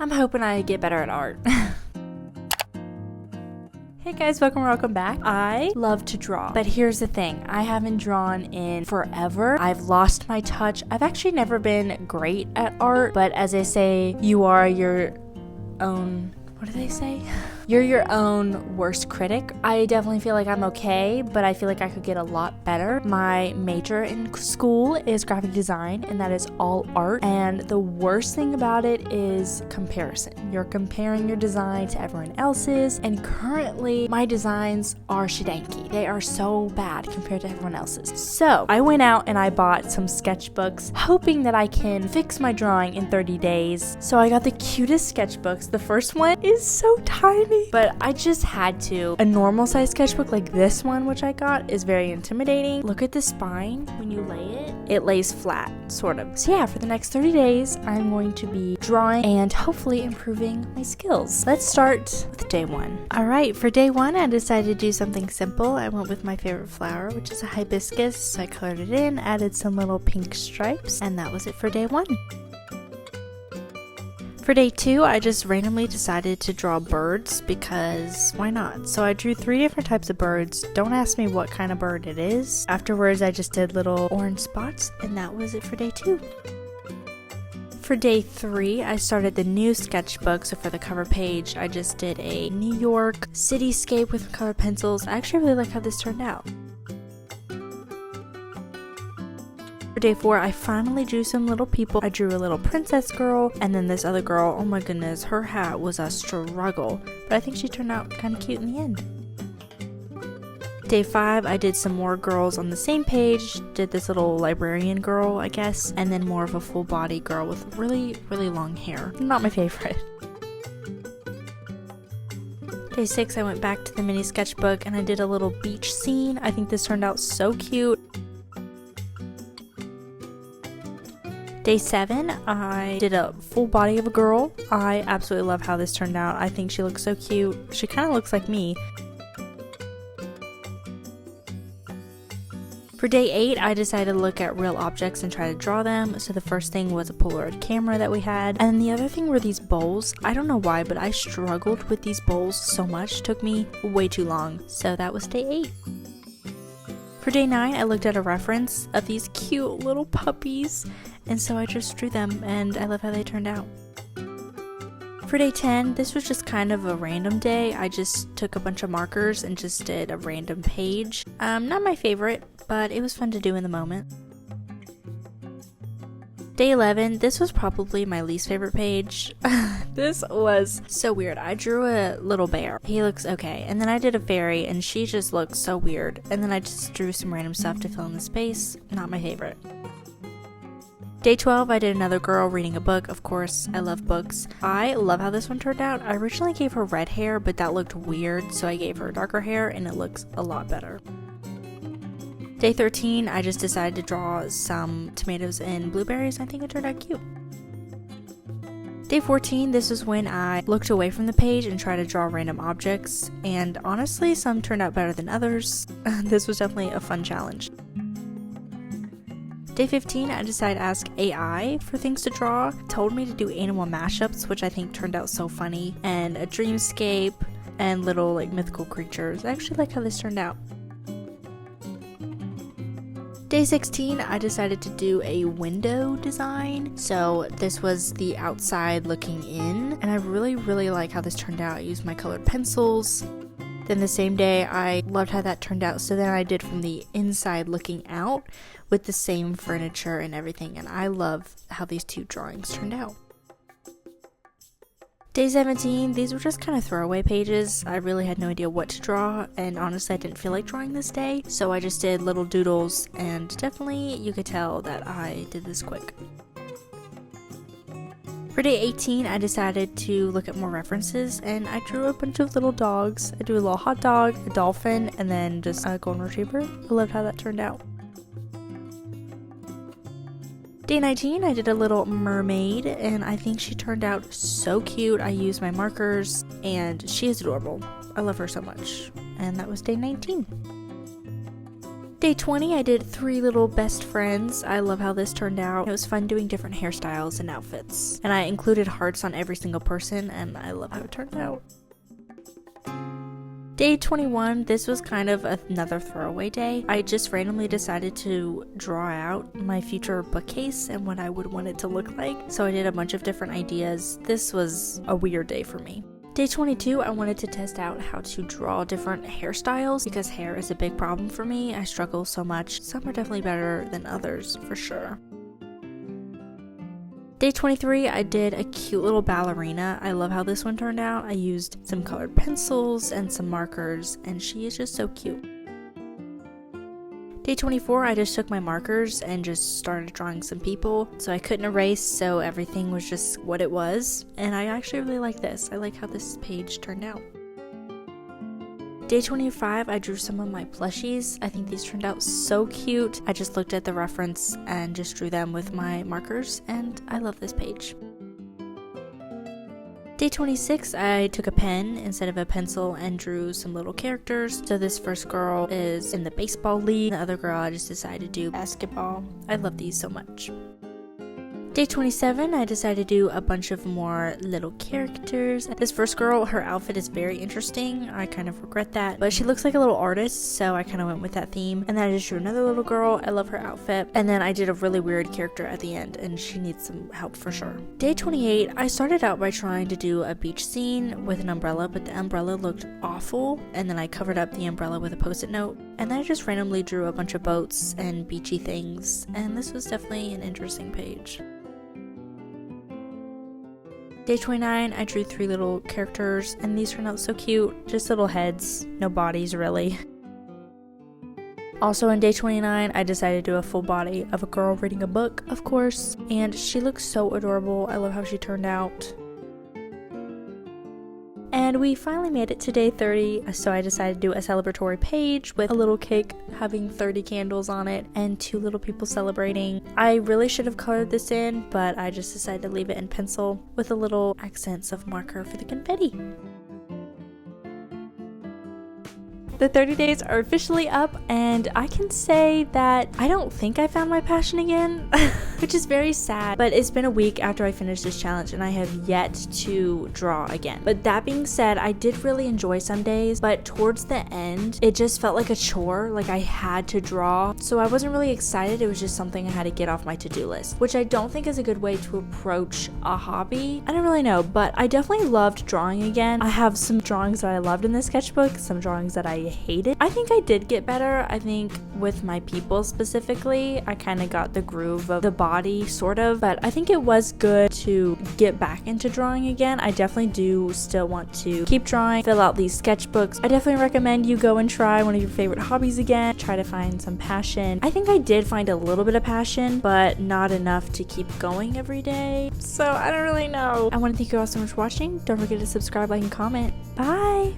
I'm hoping I get better at art. Hey guys, welcome back. I love to draw, but here's the thing. I haven't drawn in forever. I've lost my touch. I've actually never been great at art, but as they say, you are your own, what do they say? You're your own worst critic. I definitely feel like I'm okay, but I feel like I could get a lot better. My major in school is graphic design, and that is all art. And the worst thing about it is comparison. You're comparing your design to everyone else's, and currently my designs are shidanky. They are so bad compared to everyone else's. So I went out and I bought some sketchbooks, hoping that I can fix my drawing in 30 days. So I got the cutest sketchbooks. The first one is so tiny, but I just had to. A normal size sketchbook like this one, which I got, is very intimidating. Look at the spine. When you lay it, it lays flat, sort of. So yeah, for the next 30 days, I'm going to be drawing and hopefully improving my skills. Let's start with day one. All right, for day one, I decided to do something simple. I went with my favorite flower, which is a hibiscus. So I colored it in, added some little pink stripes, and that was it for day one. For day two, I just randomly decided to draw birds because why not? So I drew 3 different types of birds. Don't ask me what kind of bird it is. Afterwards, I just did little orange spots, and that was it for day 2. For day 3, I started the new sketchbook. So for the cover page, I just did a New York cityscape with colored pencils. I actually really like how this turned out. For day 4, I finally drew some little people. I drew a little princess girl, and then this other girl, oh my goodness, her hat was a struggle, but I think she turned out kind of cute in the end. Day 5, I did some more girls on the same page, did this little librarian girl, I guess, and then more of a full body girl with really, really long hair. Not my favorite. Day 6, I went back to the mini sketchbook and I did a little beach scene. I think this turned out so cute. Day 7, I did a full body of a girl. I absolutely love how this turned out. I think she looks so cute. She kind of looks like me. For day 8, I decided to look at real objects and try to draw them. So the first thing was a Polaroid camera that we had. And the other thing were these bowls. I don't know why, but I struggled with these bowls so much. It took me way too long. So that was day 8. For day 9, I looked at a reference of these cute little puppies, and so I just drew them, and I love how they turned out. For day 10, this was just kind of a random day. I just took a bunch of markers and just did a random page. Not my favorite, but it was fun to do in the moment. Day 11, this was probably my least favorite page. This was so weird. I drew a little bear. He looks okay. And then I did a fairy and she just looks so weird. And then I just drew some random stuff to fill in the space. Not my favorite. Day 12, I did another girl reading a book. Of course, I love books. I love how this one turned out. I originally gave her red hair, but that looked weird. So I gave her darker hair and it looks a lot better. Day 13, I just decided to draw some tomatoes and blueberries. I think it turned out cute. Day 14, this is when I looked away from the page and tried to draw random objects. And honestly, some turned out better than others. This was definitely a fun challenge. Day 15, I decided to ask AI for things to draw. It told me to do animal mashups, which I think turned out so funny. And a dreamscape and little like mythical creatures. I actually like how this turned out. Day 16, I decided to do a window design. So this was the outside looking in, and I really like how this turned out. I used my colored pencils. Then the same day, I loved how that turned out. So then I did from the inside looking out with the same furniture and everything. And I love how these two drawings turned out. Day 17, these were just kind of throwaway pages. I really had no idea what to draw, and honestly I didn't feel like drawing this day, so I just did little doodles, and definitely you could tell that I did this quick. For day 18, I decided to look at more references, and I drew a bunch of little dogs. I drew a little hot dog, a dolphin, and then just a golden retriever. I loved how that turned out. Day 19, I did a little mermaid, and I think she turned out so cute. I used my markers, and she is adorable. I love her so much. And that was day 19. Day 20, I did 3 little best friends. I love how this turned out. It was fun doing different hairstyles and outfits. And I included hearts on every single person, and I love how it turned out. Day 21, this was kind of another throwaway day. I just randomly decided to draw out my future bookcase and what I would want it to look like. So I did a bunch of different ideas. This was a weird day for me. Day 22, I wanted to test out how to draw different hairstyles because hair is a big problem for me. I struggle so much. Some are definitely better than others, for sure. Day 23, I did a cute little ballerina. I love how this one turned out. I used some colored pencils and some markers, and she is just so cute. Day 24, I just took my markers and just started drawing some people. So I couldn't erase, so everything was just what it was. And I actually really like this. I like how this page turned out. Day 25, I drew some of my plushies. I think these turned out so cute. I just looked at the reference and just drew them with my markers, and I love this page. Day 26, I took a pen instead of a pencil and drew some little characters. So this first girl is in the baseball league. The other girl, I just decided to do basketball. I love these so much. Day 27, I decided to do a bunch of more little characters. This first girl, her outfit is very interesting. I kind of regret that, but she looks like a little artist, so I kind of went with that theme. And then I just drew another little girl. I love her outfit. And then I did a really weird character at the end, and she needs some help for sure. Day 28, I started out by trying to do a beach scene with an umbrella, but the umbrella looked awful. And then I covered up the umbrella with a post-it note. And then I just randomly drew a bunch of boats and beachy things. And this was definitely an interesting page. Day 29, I drew 3 little characters, and these turned out so cute. Just little heads, no bodies really. Also on day 29, I decided to do a full body of a girl reading a book, of course, and she looks so adorable. I love how she turned out. And we finally made it to day 30, so I decided to do a celebratory page with a little cake having 30 candles on it and 2 little people celebrating. I really should have colored this in, but I just decided to leave it in pencil with a little accents of marker for the confetti. The 30 days are officially up, and I can say that I don't think I found my passion again, which is very sad, but it's been a week after I finished this challenge and I have yet to draw again. But that being said, I did really enjoy some days, but towards the end, it just felt like a chore, like I had to draw. So I wasn't really excited. It was just something I had to get off my to-do list, which I don't think is a good way to approach a hobby. I don't really know, but I definitely loved drawing again. I have some drawings that I loved in this sketchbook, some drawings that I hated. I think I did get better. I think with my people specifically, I kind of got the groove of the body sort of, but I think it was good to get back into drawing again. I definitely do still want to keep drawing, fill out these sketchbooks. I definitely recommend you go and try one of your favorite hobbies again. Try to find some passion. I think I did find a little bit of passion, but not enough to keep going every day. So I don't really know. I want to thank you all so much for watching. Don't forget to subscribe, like, and comment. Bye!